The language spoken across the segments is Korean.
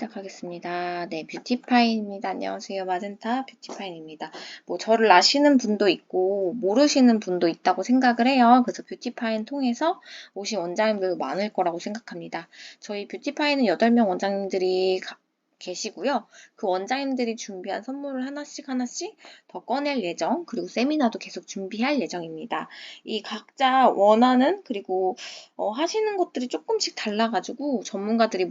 시작하겠습니다. 네, 뷰티파인입니다. 안녕하세요. 마젠타 뷰티파인입니다. 저를 아시는 분도 있고 모르시는 분도 있다고 생각을 해요. 그래서 뷰티파인 통해서 오신 원장님들도 많을 거라고 생각합니다. 저희 뷰티파인은 8명 원장님들이 계시고요. 그 원장님들이 준비한 선물을 하나씩 더 꺼낼 예정, 그리고 세미나도 계속 준비할 예정입니다. 이 각자 원하는, 그리고 하시는 것들이 조금씩 달라가지고 전문가들이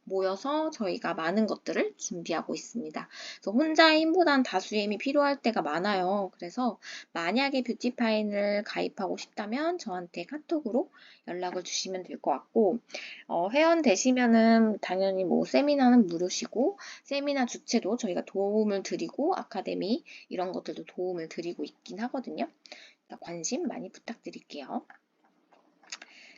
모여서 저희가 많은 것들을 준비하고 있습니다. 그래서 혼자의 힘보단 다수의 힘이 필요할 때가 많아요. 그래서 만약에 뷰티파인을 가입하고 싶다면 저한테 카톡으로 연락을 주시면 될 것 같고, 회원 되시면은 당연히 세미나는 무료시고, 세미나 주최도 저희가 도움을 드리고, 아카데미 이런 것들도 도움을 드리고 있긴 하거든요. 그러니까 관심 많이 부탁드릴게요.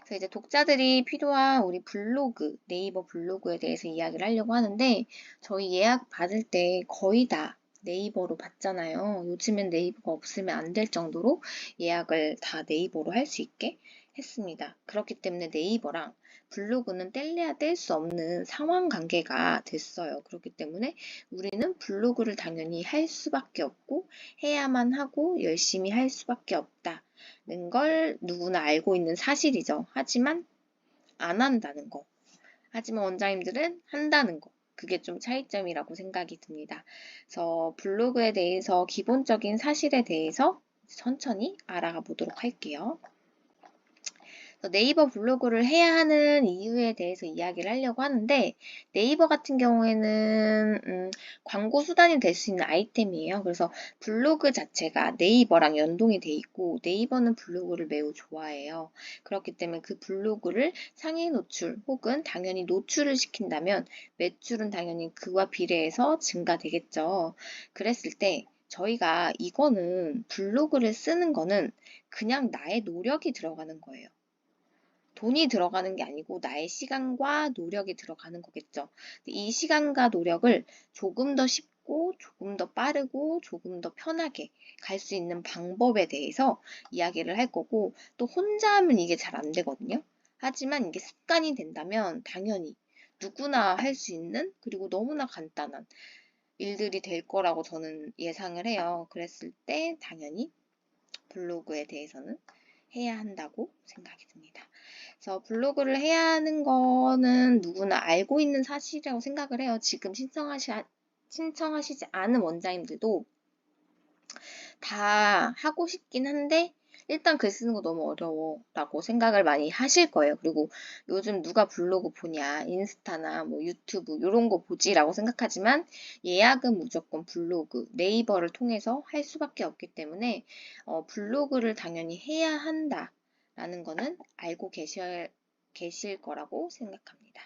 그래서 이제 독자들이 필요한 우리 블로그, 네이버 블로그에 대해서 이야기를 하려고 하는데, 저희 예약 받을 때 거의 다 네이버로 받잖아요. 요즘엔 네이버가 없으면 안 될 정도로 예약을 다 네이버로 할 수 있게 했습니다. 그렇기 때문에 네이버랑 블로그는 뗄래야 뗄 수 없는 상황 관계가 됐어요. 그렇기 때문에 우리는 블로그를 당연히 할 수밖에 없고, 해야만 하고 열심히 할 수밖에 없다는 걸 누구나 알고 있는 사실이죠. 하지만 안 한다는 거. 하지만 원장님들은 한다는 거. 그게 좀 차이점이라고 생각이 듭니다. 그래서 블로그에 대해서 기본적인 사실에 대해서 천천히 알아가 보도록 할게요. 네이버 블로그를 해야 하는 이유에 대해서 이야기를 하려고 하는데, 네이버 같은 경우에는 광고 수단이 될 수 있는 아이템이에요. 그래서 블로그 자체가 네이버랑 연동이 돼 있고, 네이버는 블로그를 매우 좋아해요. 그렇기 때문에 그 블로그를 상위 노출 혹은 당연히 노출을 시킨다면 매출은 당연히 그와 비례해서 증가되겠죠. 그랬을 때 저희가 이거는 블로그를 쓰는 거는 그냥 나의 노력이 들어가는 거예요. 돈이 들어가는 게 아니고 나의 시간과 노력이 들어가는 거겠죠. 이 시간과 노력을 조금 더 쉽고 조금 더 빠르고 조금 더 편하게 갈 수 있는 방법에 대해서 이야기를 할 거고, 또 혼자 하면 이게 잘 안 되거든요. 하지만 이게 습관이 된다면 당연히 누구나 할 수 있는, 그리고 너무나 간단한 일들이 될 거라고 저는 예상을 해요. 그랬을 때 당연히 블로그에 대해서는 해야 한다고 생각이 듭니다. 그래서 블로그를 해야 하는 거는 누구나 알고 있는 사실이라고 생각을 해요. 지금 신청하시지 않은 원장님들도 다 하고 싶긴 한데, 일단 글 쓰는 거 너무 어려워 라고 생각을 많이 하실 거예요. 그리고 요즘 누가 블로그 보냐, 인스타나 유튜브 이런 거 보지 라고 생각하지만, 예약은 무조건 블로그, 네이버를 통해서 할 수밖에 없기 때문에 블로그를 당연히 해야 한다 라는 거는 알고 계실 거라고 생각합니다.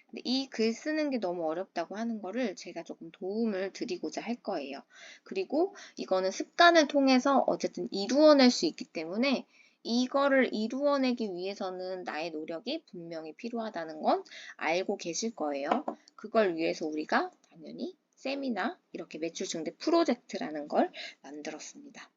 근데 이 글 쓰는 게 너무 어렵다고 하는 거를 제가 조금 도움을 드리고자 할 거예요. 그리고 이거는 습관을 통해서 어쨌든 이루어낼 수 있기 때문에, 이거를 이루어내기 위해서는 나의 노력이 분명히 필요하다는 건 알고 계실 거예요. 그걸 위해서 우리가 당연히 세미나, 이렇게 매출 증대 프로젝트라는 걸 만들었습니다.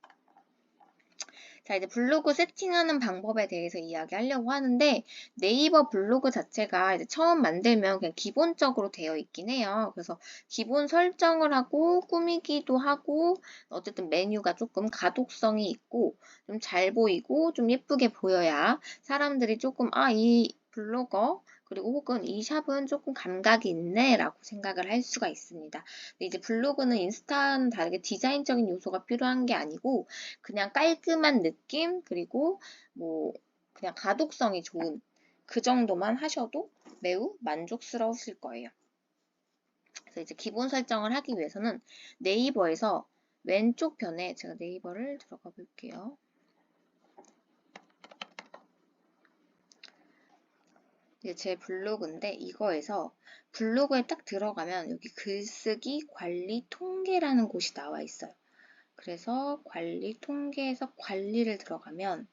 자, 이제 블로그 세팅하는 방법에 대해서 이야기하려고 하는데, 네이버 블로그 자체가 이제 처음 만들면 그냥 기본적으로 되어 있긴 해요. 그래서 기본 설정을 하고 꾸미기도 하고, 어쨌든 메뉴가 조금 가독성이 있고 좀 잘 보이고 좀 예쁘게 보여야 사람들이 조금 이 블로거 그리고 혹은 이 샵은 조금 감각이 있네 라고 생각을 할 수가 있습니다. 근데 이제 블로그는 인스타는 다르게 디자인적인 요소가 필요한 게 아니고, 그냥 깔끔한 느낌, 그리고 그냥 가독성이 좋은 그 정도만 하셔도 매우 만족스러우실 거예요. 그래서 이제 기본 설정을 하기 위해서는 네이버에서 왼쪽 편에, 제가 네이버를 들어가 볼게요. 이게 제 블로그인데, 이거에서 블로그에 딱 들어가면 여기 글쓰기 관리 통계라는 곳이 나와 있어요. 그래서 관리 통계에서 관리를 들어가면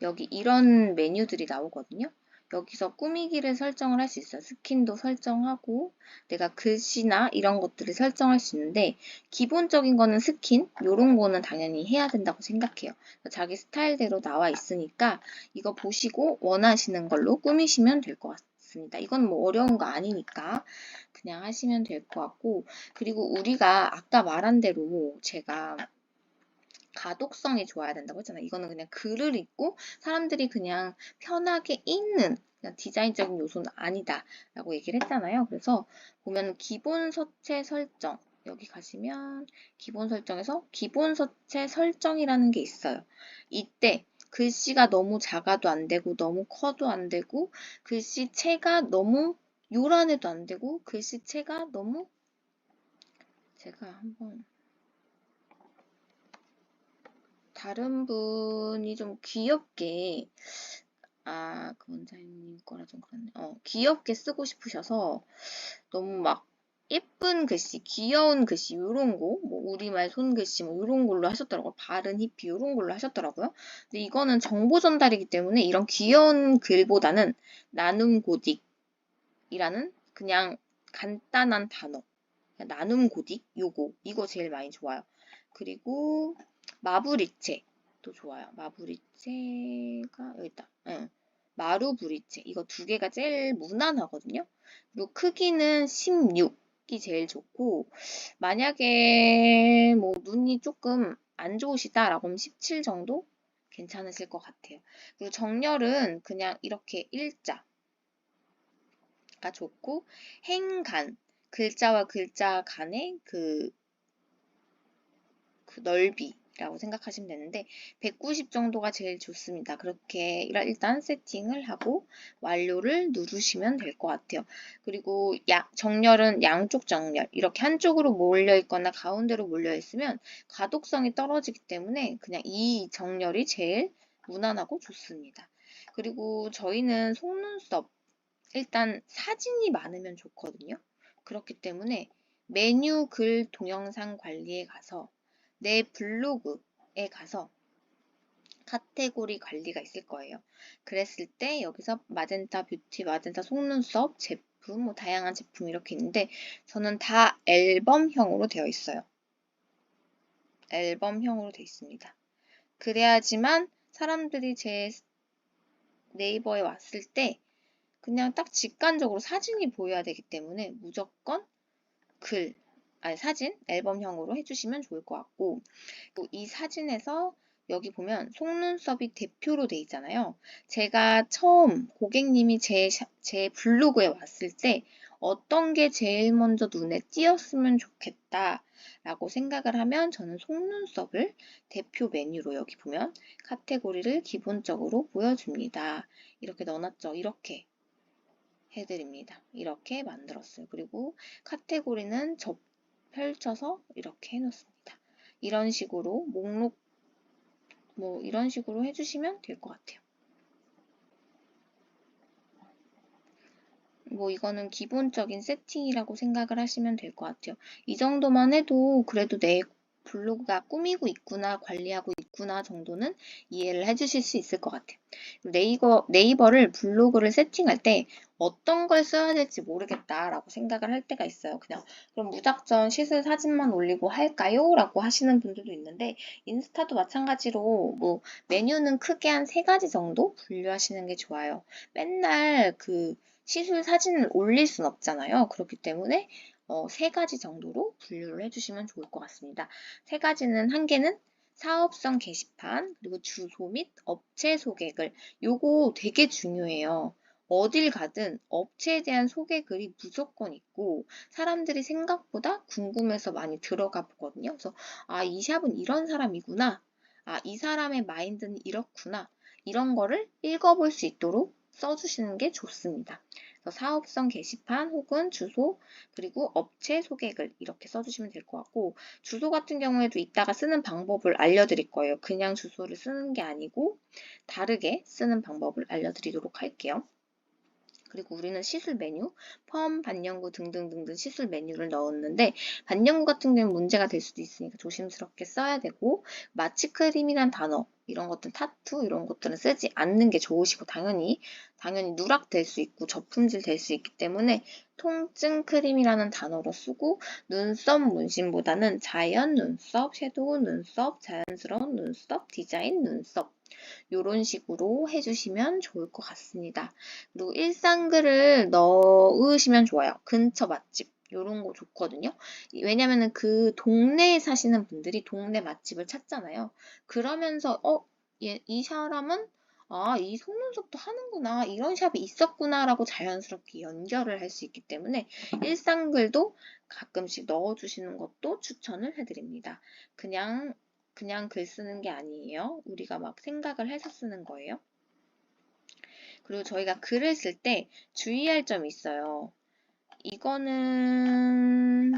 여기 이런 메뉴들이 나오거든요. 여기서 꾸미기를 설정을 할 수 있어요. 스킨도 설정하고 내가 글씨나 이런 것들을 설정할 수 있는데, 기본적인 거는 스킨, 요런 거는 당연히 해야 된다고 생각해요. 자기 스타일대로 나와 있으니까 이거 보시고 원하시는 걸로 꾸미시면 될 것 같습니다. 같습니다. 이건 뭐 어려운 거 아니니까 그냥 하시면 될 것 같고, 그리고 우리가 아까 말한 대로 제가 가독성이 좋아야 된다고 했잖아요. 이거는 그냥 글을 읽고 사람들이 그냥 편하게 읽는 그냥 디자인적인 요소는 아니다 라고 얘기를 했잖아요. 그래서 보면 기본 서체 설정, 여기 가시면 기본 설정에서 기본 서체 설정이라는 게 있어요. 이때 글씨가 너무 작아도 안 되고 너무 커도 안 되고 글씨체가 너무 요란해도 안 되고 글씨체가 너무, 제가 한번 다른 분이 좀 귀엽게, 그 원장님 거라 좀 그렇네. 귀엽게 쓰고 싶으셔서 너무 막 예쁜 글씨, 귀여운 글씨, 요런 거, 뭐 우리말 손글씨, 뭐 요런 걸로 하셨더라고요. 바른 히피, 요런 걸로 하셨더라고요. 근데 이거는 정보 전달이기 때문에 이런 귀여운 글보다는 나눔 고딕이라는 그냥 간단한 단어, 나눔 고딕, 이거 제일 많이 좋아요. 그리고 마부리체도 좋아요. 마부리체가 여기 있다. 응. 마루부리체, 이거 두 개가 제일 무난하거든요. 그리고 크기는 16이 제일 좋고, 만약에 뭐 눈이 조금 안 좋으시다라고 하면 17 정도 괜찮으실 것 같아요. 그리고 정렬은 그냥 이렇게 일자가 좋고, 행간, 글자와 글자 간의 그 넓이라고 생각하시면 되는데 190 정도가 제일 좋습니다. 그렇게 일단 세팅을 하고 완료를 누르시면 될 것 같아요. 그리고 정렬은 양쪽 정렬, 이렇게 한쪽으로 몰려 있거나 가운데로 몰려 있으면 가독성이 떨어지기 때문에 그냥 이 정렬이 제일 무난하고 좋습니다. 그리고 저희는 속눈썹, 일단 사진이 많으면 좋거든요. 그렇기 때문에 메뉴 글 동영상 관리에 가서 내 블로그에 가서 카테고리 관리가 있을 거예요. 그랬을 때 여기서 마젠타 뷰티, 마젠타 속눈썹 제품, 뭐 다양한 제품 이렇게 있는데 저는 다 앨범형으로 되어 있어요. 앨범형으로 되어 있습니다. 그래야지만 사람들이 제 네이버에 왔을 때 그냥 딱 직관적으로 사진이 보여야 되기 때문에 무조건 사진 앨범형으로 해주시면 좋을 것 같고, 또 이 사진에서 여기 보면 속눈썹이 대표로 돼 있잖아요. 제가 처음 고객님이 제 블로그에 왔을 때 어떤 게 제일 먼저 눈에 띄었으면 좋겠다 라고 생각을 하면 저는 속눈썹을 대표 메뉴로 여기 보면 카테고리를 기본적으로 보여줍니다. 이렇게 넣어놨죠. 이렇게 해드립니다. 이렇게 만들었어요. 그리고 카테고리는 펼쳐서 이렇게 해놓습니다. 이런 식으로 목록, 뭐 이런 식으로 해주시면 될 것 같아요. 뭐 이거는 기본적인 세팅이라고 생각을 하시면 될 것 같아요. 이 정도만 해도 그래도 내 블로그가 꾸미고 있구나, 관리하고 있구나 정도는 이해를 해주실 수 있을 것 같아요. 네이버를 블로그를 세팅할 때 어떤 걸 써야 될지 모르겠다라고 생각을 할 때가 있어요. 그냥 그럼 무작정 시술 사진만 올리고 할까요? 라고 하시는 분들도 있는데 인스타도 마찬가지로 뭐 메뉴는 크게 한 3가지 정도 분류하시는 게 좋아요. 맨날 그 시술 사진을 올릴 순 없잖아요. 그렇기 때문에 3가지 정도로 분류를 해주시면 좋을 것 같습니다. 3가지는 한 개는 사업성 게시판, 그리고 주소 및 업체 소개글. 요거 되게 중요해요. 어딜 가든 업체에 대한 소개글이 무조건 있고 사람들이 생각보다 궁금해서 많이 들어가 보거든요. 그래서 이 샵은 이런 사람이구나. 이 사람의 마인드는 이렇구나. 이런 거를 읽어볼 수 있도록 써주시는 게 좋습니다. 그래서 사업성 게시판 혹은 주소, 그리고 업체 소개글 이렇게 써주시면 될 것 같고, 주소 같은 경우에도 이따가 쓰는 방법을 알려드릴 거예요. 그냥 주소를 쓰는 게 아니고 다르게 쓰는 방법을 알려드리도록 할게요. 그리고 우리는 시술 메뉴, 펌, 반영구 등등등등 시술 메뉴를 넣었는데 반영구 같은 경우는 문제가 될 수도 있으니까 조심스럽게 써야 되고, 마취크림이란 단어 이런 것들 타투 이런 것들은 쓰지 않는 게 좋으시고 당연히 누락될 수 있고 저품질 될 수 있기 때문에 통증 크림이라는 단어로 쓰고 눈썹 문신보다는 자연 눈썹, 섀도우 눈썹, 자연스러운 눈썹, 디자인 눈썹 이런 식으로 해주시면 좋을 것 같습니다. 그리고 일상글을 넣으시면 좋아요. 근처 맛집 이런 거 좋거든요. 왜냐면은 그 동네에 사시는 분들이 동네 맛집을 찾잖아요. 그러면서 이 사람은 이 속눈썹도 하는구나. 이런 샵이 있었구나 라고 자연스럽게 연결을 할 수 있기 때문에 일상글도 가끔씩 넣어주시는 것도 추천을 해드립니다. 그냥 글 쓰는 게 아니에요. 우리가 막 생각을 해서 쓰는 거예요. 그리고 저희가 글을 쓸 때 주의할 점이 있어요. 이거는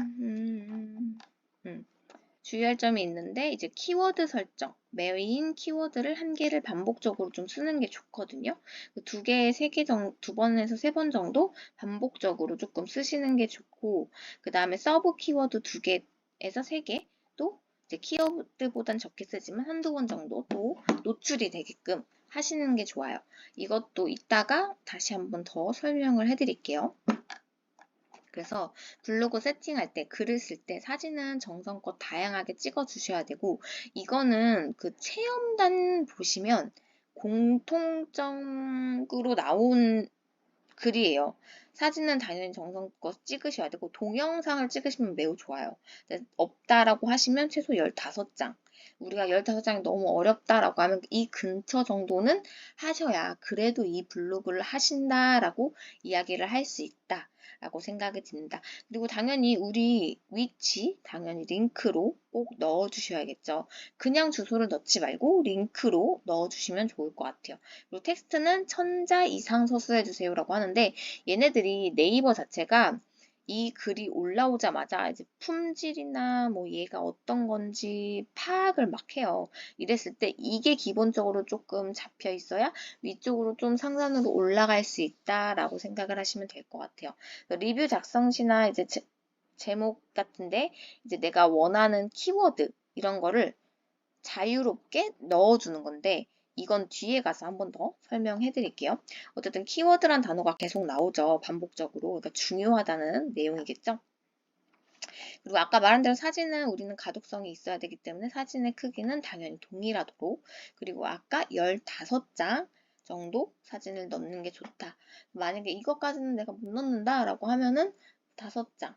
주의할 점이 있는데 이제 키워드 설정, 메인 키워드를 한 개를 반복적으로 좀 쓰는 게 좋거든요. 두 개, 세 개 정도, 두 번에서 세 번 정도 반복적으로 조금 쓰시는 게 좋고, 그 다음에 서브 키워드 두 개에서 세 개도 이제 키워드보단 적게 쓰지만 한두 번 정도 또 노출이 되게끔 하시는 게 좋아요. 이것도 이따가 다시 한번 더 설명을 해드릴게요. 그래서 블로그 세팅할 때, 글을 쓸 때 사진은 정성껏 다양하게 찍어 주셔야 되고, 이거는 그 체험단 보시면 공통적으로 나온 글이에요. 사진은 당연히 정성껏 찍으셔야 되고, 동영상을 찍으시면 매우 좋아요. 없다라고 하시면 최소 15장. 우리가 15장이 너무 어렵다라고 하면 이 근처 정도는 하셔야 그래도 이 블로그를 하신다라고 이야기를 할 수 있다. 라고 생각이 듭니다. 그리고 당연히 우리 위치, 당연히 링크로 꼭 넣어주셔야겠죠. 그냥 주소를 넣지 말고 링크로 넣어주시면 좋을 것 같아요. 그리고 텍스트는 1000자 이상 서술해주세요라고 하는데 얘네들이 네이버 자체가 이 글이 올라오자마자 이제 품질이나 뭐 얘가 어떤 건지 파악을 막 해요. 이랬을 때 이게 기본적으로 조금 잡혀 있어야 위쪽으로 좀 상단으로 올라갈 수 있다라고 생각을 하시면 될 것 같아요. 리뷰 작성 시나 이제 제목 같은데 이제 내가 원하는 키워드 이런 거를 자유롭게 넣어주는 건데 이건 뒤에 가서 한 번 더 설명해 드릴게요. 어쨌든 키워드란 단어가 계속 나오죠. 반복적으로. 그러니까 중요하다는 내용이겠죠. 그리고 아까 말한 대로 사진은 우리는 가독성이 있어야 되기 때문에 사진의 크기는 당연히 동일하도록 그리고 아까 15장 정도 사진을 넣는 게 좋다. 만약에 이것까지는 내가 못 넣는다 라고 하면은 5장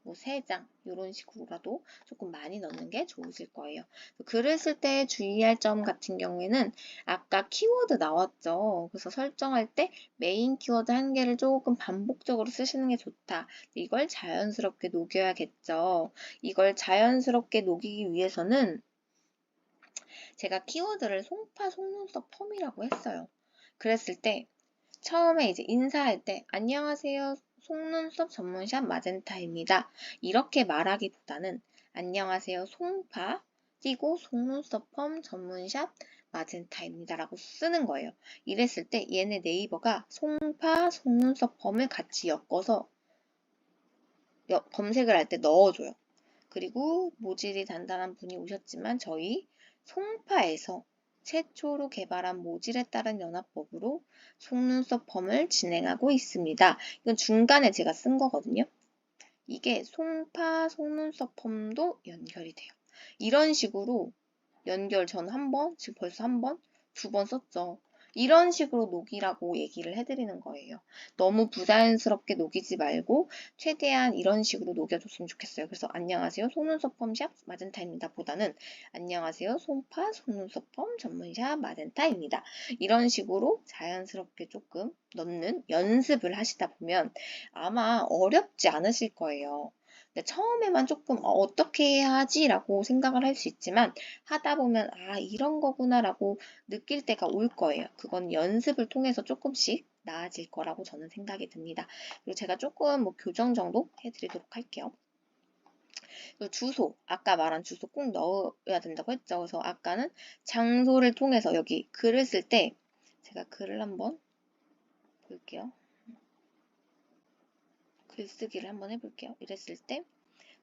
뭐 3장 이런 식으로라도 조금 많이 넣는 게 좋으실 거예요. 글을 쓸 때 주의할 점 같은 경우에는 아까 키워드 나왔죠. 그래서 설정할 때 메인 키워드 한 개를 조금 반복적으로 쓰시는 게 좋다. 이걸 자연스럽게 녹여야겠죠. 이걸 자연스럽게 녹이기 위해서는 제가 키워드를 송파 속눈썹 펌이라고 했어요. 그랬을 때 처음에 이제 인사할 때 안녕하세요. 속눈썹 전문샵 마젠타입니다. 이렇게 말하기보다는 안녕하세요. 송파 띄고 속눈썹 펌 전문샵 마젠타입니다. 라고 쓰는 거예요. 이랬을 때 얘네 네이버가 송파 속눈썹 펌을 같이 엮어서 검색을 할 때 넣어줘요. 그리고 모질이 단단한 분이 오셨지만 저희 송파에서 최초로 개발한 모질에 따른 연화법으로 속눈썹 펌을 진행하고 있습니다. 이건 중간에 제가 쓴 거거든요. 이게 송파 속눈썹 펌도 연결이 돼요. 이런 식으로 연결 전 한 번, 지금 벌써 한 번, 두 번 썼죠. 이런 식으로 녹이라고 얘기를 해드리는 거예요. 너무 부자연스럽게 녹이지 말고 최대한 이런 식으로 녹여줬으면 좋겠어요. 그래서 안녕하세요. 속눈썹 펌샵 마젠타입니다. 보다는 안녕하세요. 송파 속눈썹 펌 전문샵 마젠타입니다. 이런 식으로 자연스럽게 조금 넣는 연습을 하시다 보면 아마 어렵지 않으실 거예요. 근데 처음에만 조금 어떻게 해야 하지? 라고 생각을 할 수 있지만 하다 보면 이런 거구나 라고 느낄 때가 올 거예요. 그건 연습을 통해서 조금씩 나아질 거라고 저는 생각이 듭니다. 그리고 제가 조금 뭐 교정 정도 해드리도록 할게요. 그리고 주소, 아까 말한 주소 꼭 넣어야 된다고 했죠. 그래서 아까는 장소를 통해서 여기 글을 쓸 때 제가 글을 한번 볼게요. 글쓰기를 한번 해볼게요. 이랬을 때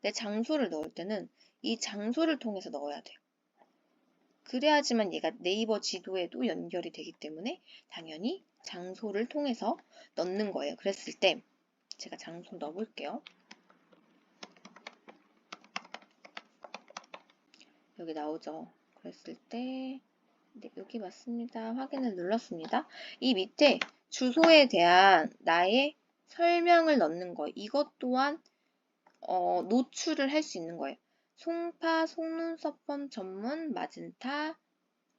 내 장소를 넣을 때는 이 장소를 통해서 넣어야 돼요. 그래야지만 얘가 네이버 지도에도 연결이 되기 때문에 당연히 장소를 통해서 넣는 거예요. 그랬을 때 제가 장소 넣어볼게요. 여기 나오죠. 그랬을 때 네, 여기 맞습니다. 확인을 눌렀습니다. 이 밑에 주소에 대한 나의 설명을 넣는 거. 이것 또한 노출을 할 수 있는 거예요. 송파 속눈썹펌 전문 마젠타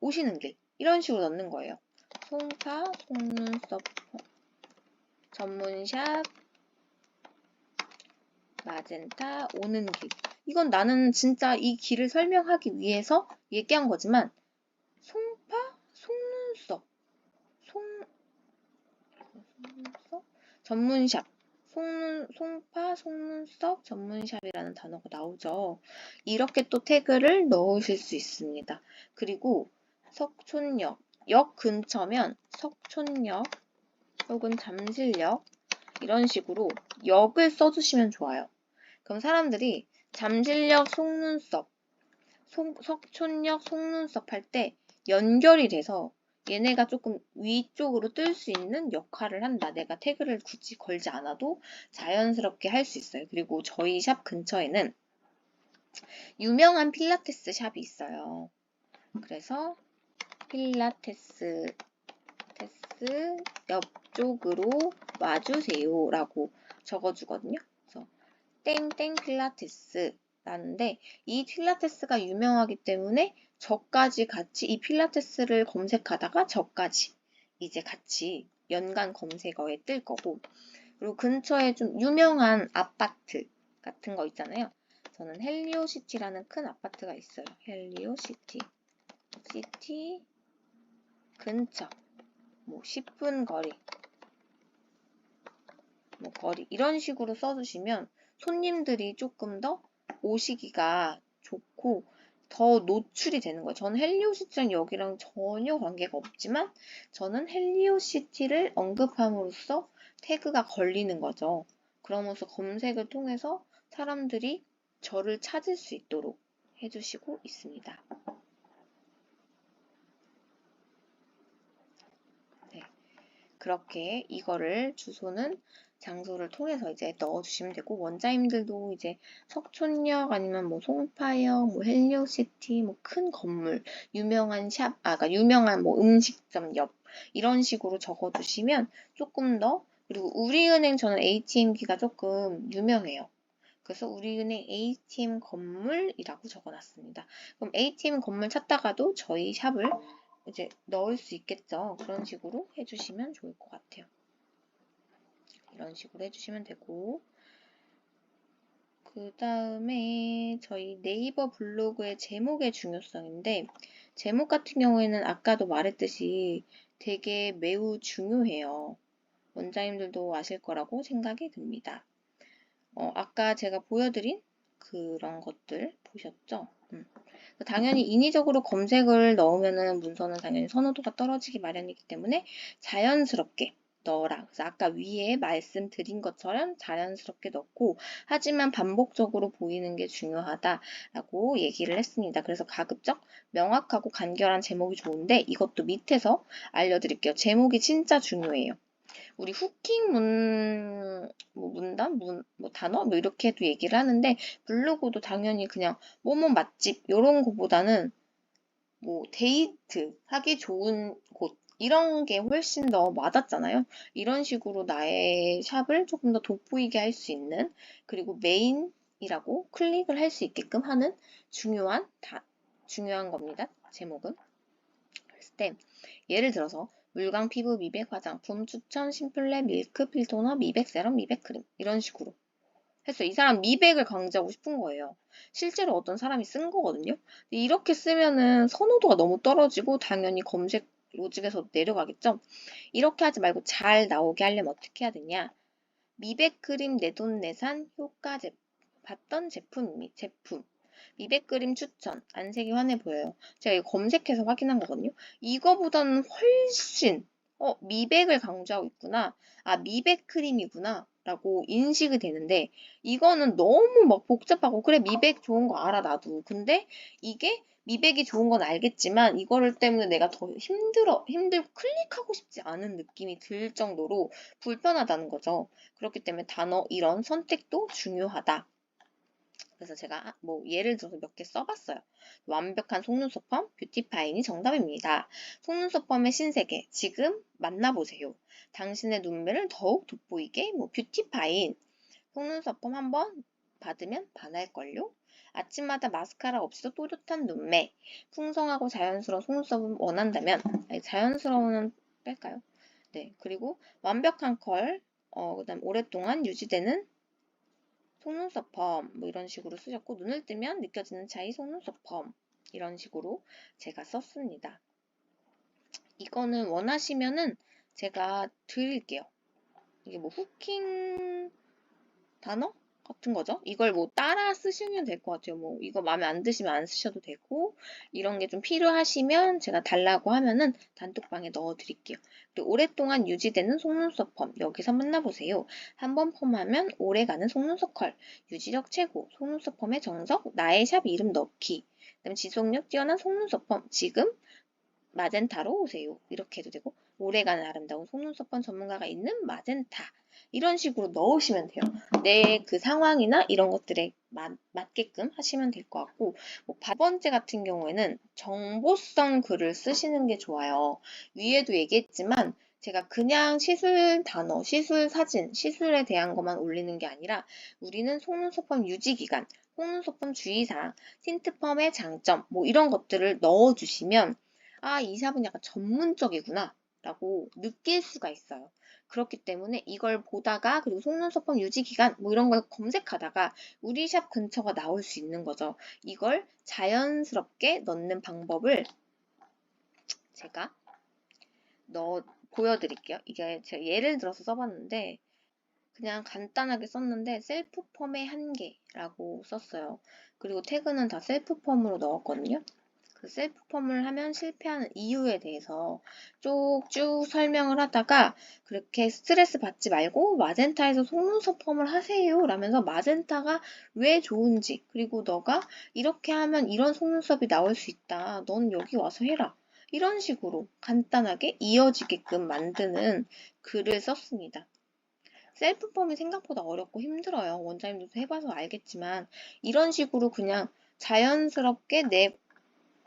오시는 길. 이런 식으로 넣는 거예요. 송파 속눈썹 전문샵 마젠타 오는 길. 이건 나는 진짜 이 길을 설명하기 위해서 얘기한 거지만 송파 속눈썹 속눈썹 전문샵 송파 속눈썹 전문샵이라는 단어가 나오죠. 이렇게 또 태그를 넣으실 수 있습니다. 그리고 석촌역 역 근처면 석촌역 혹은 잠실역 이런 식으로 역을 써주시면 좋아요. 그럼 사람들이 잠실역 속눈썹, 석촌역 속눈썹 할 때 연결이 돼서 얘네가 조금 위쪽으로 뜰 수 있는 역할을 한다. 내가 태그를 굳이 걸지 않아도 자연스럽게 할 수 있어요. 그리고 저희 샵 근처에는 유명한 필라테스 샵이 있어요. 그래서 필라테스 옆쪽으로 와주세요 라고 적어주거든요. 그래서 땡땡 필라테스 라는데 이 필라테스가 유명하기 때문에 저까지 같이 이 필라테스를 검색하다가 저까지 이제 같이 연관 검색어에 뜰 거고 그리고 근처에 좀 유명한 아파트 같은 거 있잖아요. 저는 헬리오시티라는 큰 아파트가 있어요. 헬리오시티 시티 근처 뭐 10분 거리 뭐 거리 이런 식으로 써주시면 손님들이 조금 더 오시기가 좋고 더 노출이 되는 거예요. 저는 헬리오시티랑 여기랑 전혀 관계가 없지만 저는 헬리오시티를 언급함으로써 태그가 걸리는 거죠. 그러면서 검색을 통해서 사람들이 저를 찾을 수 있도록 해주시고 있습니다. 네, 그렇게 이거를 주소는 장소를 통해서 이제 넣어주시면 되고 원자님들도 이제 석촌역 아니면 뭐 송파역, 뭐 헬리오시티, 뭐 큰 건물, 유명한 샵, 그러니까 유명한 뭐 음식점 옆 이런 식으로 적어주시면 조금 더 그리고 우리은행 저는 ATM기가 조금 유명해요. 그래서 우리은행 ATM 건물이라고 적어놨습니다. 그럼 ATM 건물 찾다가도 저희 샵을 이제 넣을 수 있겠죠. 그런 식으로 해주시면 좋을 것 같아요. 이런 식으로 해주시면 되고 그 다음에 저희 네이버 블로그의 제목의 중요성인데 제목 같은 경우에는 아까도 말했듯이 되게 매우 중요해요. 원장님들도 아실 거라고 생각이 듭니다. 아까 제가 보여드린 그런 것들 보셨죠? 당연히 인위적으로 검색을 넣으면은 문서는 당연히 선호도가 떨어지기 마련이기 때문에 자연스럽게 넣어라. 그래서 아까 위에 말씀드린 것처럼 자연스럽게 넣고 하지만 반복적으로 보이는 게 중요하다라고 얘기를 했습니다. 그래서 가급적 명확하고 간결한 제목이 좋은데 이것도 밑에서 알려드릴게요. 제목이 진짜 중요해요. 우리 후킹 문단, 단어? 뭐 이렇게도 얘기를 하는데 블로그도 당연히 그냥 뭐뭐 맛집 이런 거보다는 뭐 데이트 하기 좋은 곳 이런 게 훨씬 더 와닿잖아요. 이런 식으로 나의 샵을 조금 더 돋보이게 할 수 있는 그리고 메인이라고 클릭을 할 수 있게끔 하는 중요한 겁니다. 제목은. 그랬을 때 예를 들어서 물광 피부 미백 화장품 추천 심플레 밀크 필토너 미백 세럼 미백 크림 이런 식으로 했어요. 이 사람 미백을 강조하고 싶은 거예요. 실제로 어떤 사람이 쓴 거거든요. 이렇게 쓰면은 선호도가 너무 떨어지고 당연히 검색 로직에서 내려가겠죠. 이렇게 하지 말고 잘 나오게 하려면 어떻게 해야 되냐. 미백 크림 내돈내산 효과 봤던 제품 미백 크림 추천 안색이 환해 보여요. 제가 이거 검색해서 확인한 거거든요. 이거보다는 훨씬 미백을 강조하고 있구나. 미백 크림이구나 라고 인식이 되는데 이거는 너무 막 복잡하고 그래 미백 좋은 거 알아 나도. 근데 이게 미백이 좋은 건 알겠지만 이거를 때문에 내가 더 힘들고 클릭하고 싶지 않은 느낌이 들 정도로 불편하다는 거죠. 그렇기 때문에 단어 이런 선택도 중요하다. 그래서 제가 뭐 예를 들어서 몇 개 써봤어요. 완벽한 속눈썹 펌, 뷰티파인이 정답입니다. 속눈썹 펌의 신세계, 지금 만나보세요. 당신의 눈매를 더욱 돋보이게, 뭐 뷰티파인, 속눈썹 펌 한번 받으면 반할걸요? 아침마다 마스카라 없이도 또렷한 눈매, 풍성하고 자연스러운 속눈썹을 원한다면, 아니, 자연스러운은 뺄까요? 네, 그리고 완벽한 컬, 그다음 오랫동안 유지되는 속눈썹 펌, 뭐 이런 식으로 쓰셨고, 눈을 뜨면 느껴지는 차이 속눈썹 펌, 이런 식으로 제가 썼습니다. 이거는 원하시면은 제가 드릴게요. 이게 뭐 후킹 단어 같은 거죠. 이걸 뭐 따라 쓰시면 될 것 같아요. 뭐 이거 마음에 안 드시면 안 쓰셔도 되고 이런 게 좀 필요하시면 제가 달라고 하면은 단톡방에 넣어 드릴게요. 그리고 오랫동안 유지되는 속눈썹 펌 여기서 만나보세요. 한번 펌하면 오래가는 속눈썹 컬 유지력 최고 속눈썹 펌의 정석 나의 샵 이름 넣기 그다음 지속력 뛰어난 속눈썹 펌 지금 마젠타로 오세요. 이렇게 해도 되고 오래가는 아름다운 속눈썹 펌 전문가가 있는 마젠타 이런 식으로 넣으시면 돼요. 내 그 상황이나 이런 것들에 맞게끔 하시면 될 것 같고 뭐, 두 번째 같은 경우에는 정보성 글을 쓰시는 게 좋아요. 위에도 얘기했지만 제가 그냥 시술 단어, 시술 사진, 시술에 대한 것만 올리는 게 아니라 우리는 속눈썹 펌 유지 기간, 속눈썹 펌 주의사항, 틴트펌의 장점 뭐 이런 것들을 넣어주시면 아, 이 샵은 약간 전문적이구나 라고 느낄 수가 있어요. 그렇기 때문에 이걸 보다가 그리고 속눈썹 펌 유지 기간 뭐 이런 걸 검색하다가 우리 샵 근처가 나올 수 있는 거죠. 이걸 자연스럽게 넣는 방법을 제가 보여드릴게요. 이게 제가 예를 들어서 써봤는데 그냥 간단하게 썼는데 셀프 펌의 한계라고 썼어요. 그리고 태그는 다 셀프 펌으로 넣었거든요. 그 셀프 펌을 하면 실패하는 이유에 대해서 쭉쭉 설명을 하다가 그렇게 스트레스 받지 말고 마젠타에서 속눈썹 펌을 하세요 라면서 마젠타가 왜 좋은지 그리고 너가 이렇게 하면 이런 속눈썹이 나올 수 있다. 넌 여기 와서 해라. 이런 식으로 간단하게 이어지게끔 만드는 글을 썼습니다. 셀프 펌이 생각보다 어렵고 힘들어요. 원장님도 해봐서 알겠지만 이런 식으로 그냥 자연스럽게 내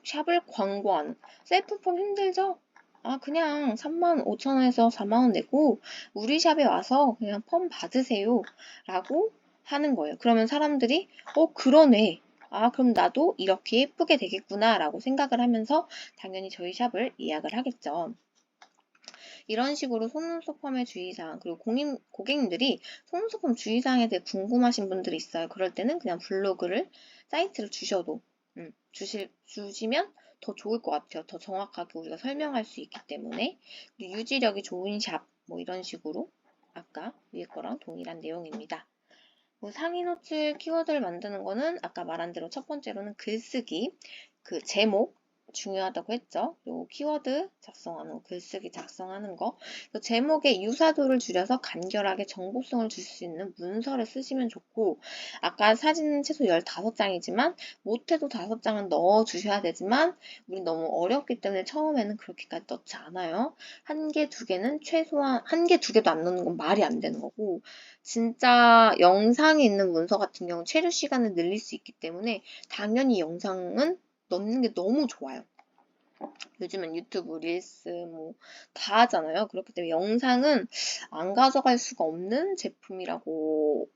샵을 광고하는 셀프 펌 힘들죠? 아 그냥 35,000원에서 40,000원 내고 우리 샵에 와서 그냥 펌 받으세요 라고 하는 거예요. 그러면 사람들이 그러네. 아 그럼 나도 이렇게 예쁘게 되겠구나 라고 생각을 하면서 당연히 저희 샵을 예약을 하겠죠. 이런 식으로 속눈썹 펌의 주의사항 그리고 고객님들이 속눈썹 펌 주의사항에 대해 궁금하신 분들이 있어요. 그럴 때는 그냥 블로그를 사이트를 주셔도 주시면 더 좋을 것 같아요. 더 정확하게 우리가 설명할 수 있기 때문에 유지력이 좋은 샵 뭐 이런 식으로 아까 위에 거랑 동일한 내용입니다. 뭐 상위 노출 키워드를 만드는 거는 아까 말한 대로 첫 번째로는 글쓰기, 그 제목 중요하다고 했죠. 요 키워드 작성하는 거, 글쓰기 작성하는 거. 제목의 유사도를 줄여서 간결하게 정보성을 줄 수 있는 문서를 쓰시면 좋고 아까 사진은 최소 15장이지만 못해도 5장은 넣어 주셔야 되지만 우리 너무 어렵기 때문에 처음에는 그렇게까지 넣지 않아요. 한 개, 두 개는 최소한 한 개, 두 개도 안 넣는 건 말이 안 되는 거고 진짜 영상이 있는 문서 같은 경우 체류 시간을 늘릴 수 있기 때문에 당연히 영상은 넣는 게 너무 좋아요. 요즘은 유튜브, 릴스 뭐 다 하잖아요. 그렇기 때문에 영상은 안 가져갈 수가 없는 제품이라고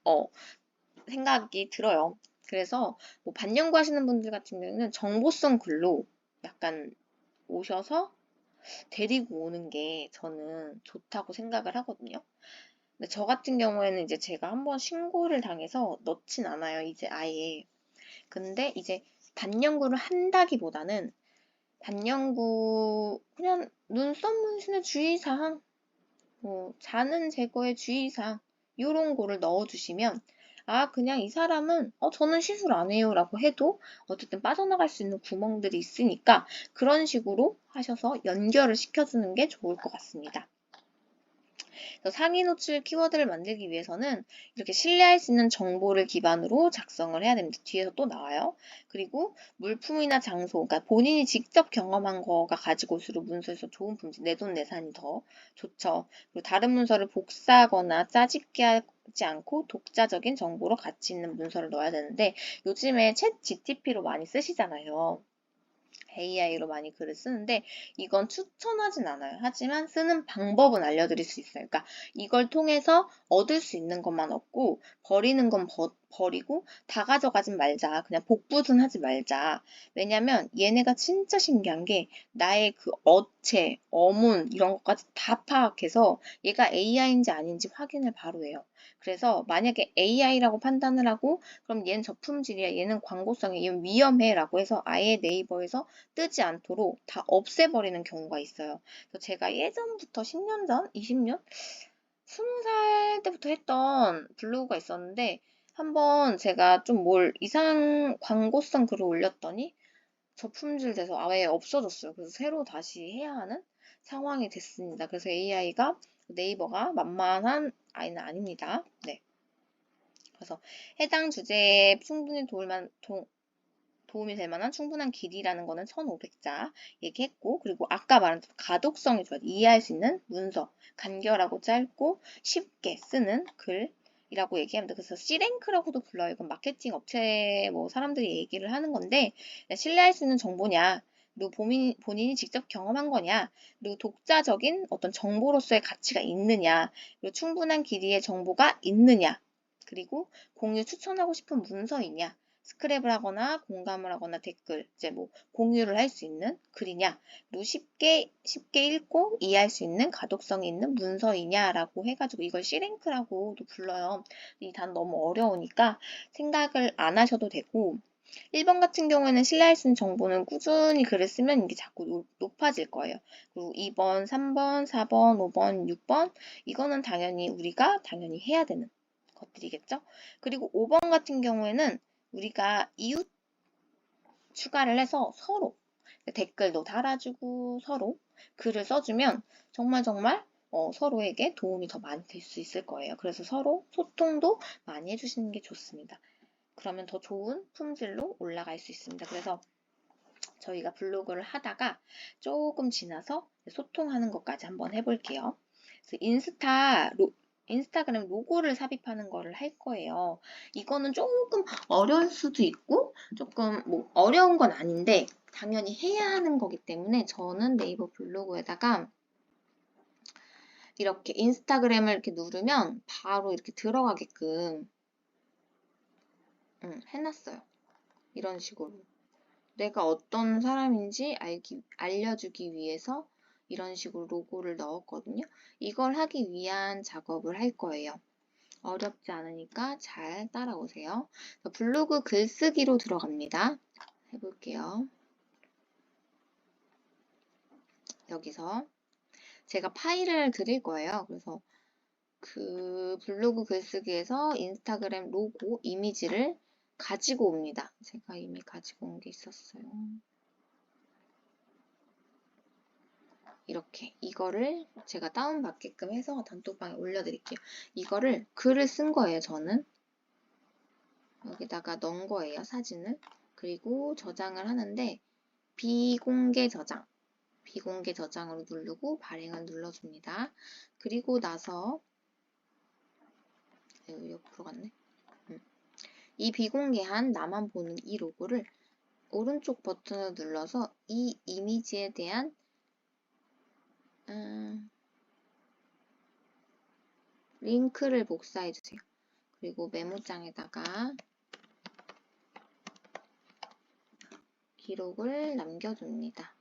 생각이 들어요. 그래서 뭐 반영구 하시는 분들 같은 경우는 정보성 글로 약간 오셔서 데리고 오는 게 저는 좋다고 생각을 하거든요. 근데 저 같은 경우에는 이제 제가 한번 신고를 당해서 넣진 않아요. 이제 아예. 근데 이제 반영구를 한다기보다는 반영구 그냥 눈썹 문신의 주의사항, 뭐 자는 제거의 주의사항 요런 거를 넣어주시면 아 그냥 이 사람은 저는 시술 안 해요 라고 해도 어쨌든 빠져나갈 수 있는 구멍들이 있으니까 그런 식으로 하셔서 연결을 시켜주는 게 좋을 것 같습니다. 그래서 상위 노출 키워드를 만들기 위해서는 이렇게 신뢰할 수 있는 정보를 기반으로 작성을 해야 됩니다. 뒤에서 또 나와요. 그리고 물품이나 장소, 그러니까 본인이 직접 경험한 거가 가지고 올수록 문서에서 좋은 품질, 내돈내산이 더 좋죠. 그리고 다른 문서를 복사하거나 짜집기 하지 않고 독자적인 정보로 가치 있는 문서를 넣어야 되는데 요즘에 챗 GTP로 많이 쓰시잖아요. AI로 많이 글을 쓰는데 이건 추천하진 않아요. 하지만 쓰는 방법은 알려드릴 수 있어요. 그러니까 이걸 통해서 얻을 수 있는 것만 얻고 버리는 건 버리고 다 가져가진 말자. 그냥 복붙은 하지 말자. 왜냐면 얘네가 진짜 신기한 게 나의 그 어체, 어문 이런 것까지 다 파악해서 얘가 AI인지 아닌지 확인을 바로 해요. 그래서 만약에 AI라고 판단을 하고 그럼 얘는 저품질이야, 얘는 광고성이야, 얘는 위험해라고 해서 아예 네이버에서 뜨지 않도록 다 없애버리는 경우가 있어요. 그래서 제가 예전부터 10년 전, 20년, 20살 때부터 했던 블로그가 있었는데 한번 제가 좀 뭘 이상 광고성 글을 올렸더니 저품질 돼서 아예 없어졌어요. 그래서 새로 다시 해야 하는 상황이 됐습니다. 그래서 AI가 네이버가 만만한 아이는 아닙니다. 네. 그래서 해당 주제에 충분히 도움이 될 만한 충분한 길이라는 거는 1500자 얘기했고, 그리고 아까 말한 가독성이 좋아 이해할 수 있는 문서, 간결하고 짧고 쉽게 쓰는 글이라고 얘기합니다. 그래서 C랭크라고도 불러요. 이건 마케팅 업체 뭐 사람들이 얘기를 하는 건데 신뢰할 수 있는 정보냐, 그리고 본인이 직접 경험한 거냐, 그리고 독자적인 어떤 정보로서의 가치가 있느냐, 그리고 충분한 길이의 정보가 있느냐, 그리고 공유 추천하고 싶은 문서이냐, 스크랩을 하거나 공감을 하거나 댓글, 이제 뭐 공유를 할 수 있는 글이냐, 그리고 쉽게 읽고 이해할 수 있는 가독성이 있는 문서이냐라고 해가지고 이걸 C랭크라고도 불러요. 이 단 너무 어려우니까 생각을 안 하셔도 되고 1번 같은 경우에는 신뢰할 수 있는 정보는 꾸준히 글을 쓰면 이게 자꾸 높아질 거예요. 그리고 2번, 3번, 4번, 5번, 6번 이거는 우리가 당연히 해야 되는 것들이겠죠. 그리고 5번 같은 경우에는 우리가 이웃 추가를 해서 서로 댓글도 달아주고 서로 글을 써주면 정말 서로에게 도움이 더 많이 될 수 있을 거예요. 그래서 서로 소통도 많이 해주시는 게 좋습니다. 그러면 더 좋은 품질로 올라갈 수 있습니다. 그래서 저희가 블로그를 하다가 조금 지나서 소통하는 것까지 한번 해볼게요. 그래서 인스타그램 로고를 삽입하는 거를 할 거예요. 이거는 조금 어려울 수도 있고 조금 뭐 어려운 건 아닌데 당연히 해야 하는 거기 때문에 저는 네이버 블로그에다가 이렇게 인스타그램을 이렇게 누르면 바로 이렇게 들어가게끔 해놨어요. 이런 식으로. 내가 어떤 사람인지 알려주기 위해서 이런 식으로 로고를 넣었거든요. 이걸 하기 위한 작업을 할 거예요. 어렵지 않으니까 잘 따라오세요. 블로그 글쓰기로 들어갑니다. 해볼게요. 여기서 제가 파일을 드릴 거예요. 그래서 그 블로그 글쓰기에서 인스타그램 로고 이미지를 가지고 옵니다. 제가 이미 가지고 온 게 있었어요. 이렇게 이거를 제가 다운받게끔 해서 단톡방에 올려드릴게요. 이거를 글을 쓴 거예요. 저는 여기다가 넣은 거예요. 사진을. 그리고 저장을 하는데 비공개 저장으로 누르고 발행을 눌러줍니다. 그리고 나서 옆으로 갔네. 이 비공개한 나만 보는 이 로고를 오른쪽 버튼을 눌러서 이 이미지에 대한 링크를 복사해 주세요. 그리고 메모장에다가 기록을 남겨줍니다.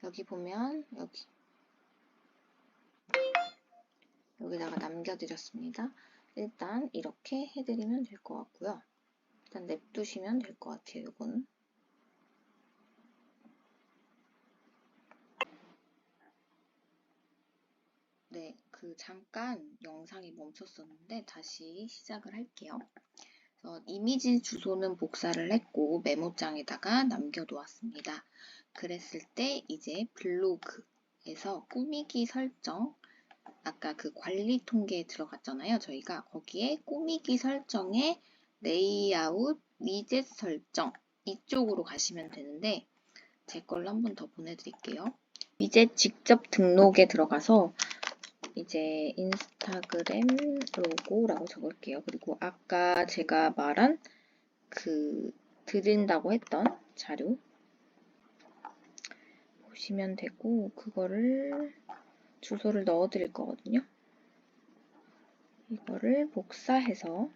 여기 보면 여기다가 남겨드렸습니다. 일단 이렇게 해드리면 될 것 같고요. 일단 냅두시면 될 것 같아요. 이거는. 네, 잠깐 영상이 멈췄었는데 다시 시작을 할게요. 이미지 주소는 복사를 했고 메모장에다가 남겨두었습니다. 그랬을 때 이제 블로그에서 꾸미기 설정, 아까 그 관리 통계에 들어갔잖아요. 저희가 거기에 꾸미기 설정에 레이아웃, 위젯 설정 이쪽으로 가시면 되는데 제 걸로 한 번 더 보내드릴게요. 위젯 직접 등록에 들어가서 이제 인스타그램 로고라고 적을게요. 그리고 아까 제가 말한 그 드린다고 했던 자료 보시면 되고 그거를 주소를 넣어 드릴 거거든요. 이거를 복사해서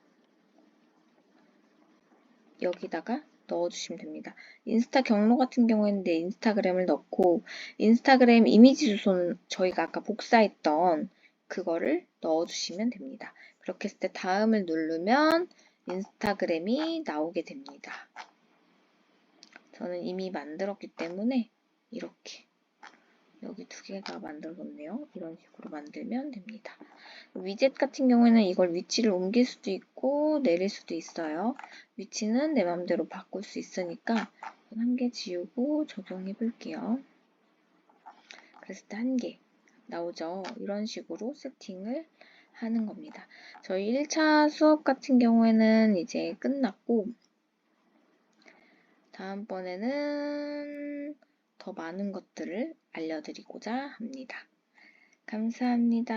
여기다가 넣어주시면 됩니다. 인스타 경로 같은 경우에는 내 인스타그램을 넣고 인스타그램 이미지 주소는 저희가 아까 복사했던 그거를 넣어주시면 됩니다. 그렇게 했을 때 다음을 누르면 인스타그램이 나오게 됩니다. 저는 이미 만들었기 때문에 이렇게 여기 두 개가 만들어졌네요. 이런 식으로 만들면 됩니다. 위젯 같은 경우에는 이걸 위치를 옮길 수도 있고 내릴 수도 있어요. 위치는 내 마음대로 바꿀 수 있으니까 한 개 지우고 적용해 볼게요. 그랬을 때 한 개 나오죠. 이런 식으로 세팅을 하는 겁니다. 저희 1차 수업 같은 경우에는 이제 끝났고 다음번에는 더 많은 것들을 알려드리고자 합니다. 감사합니다.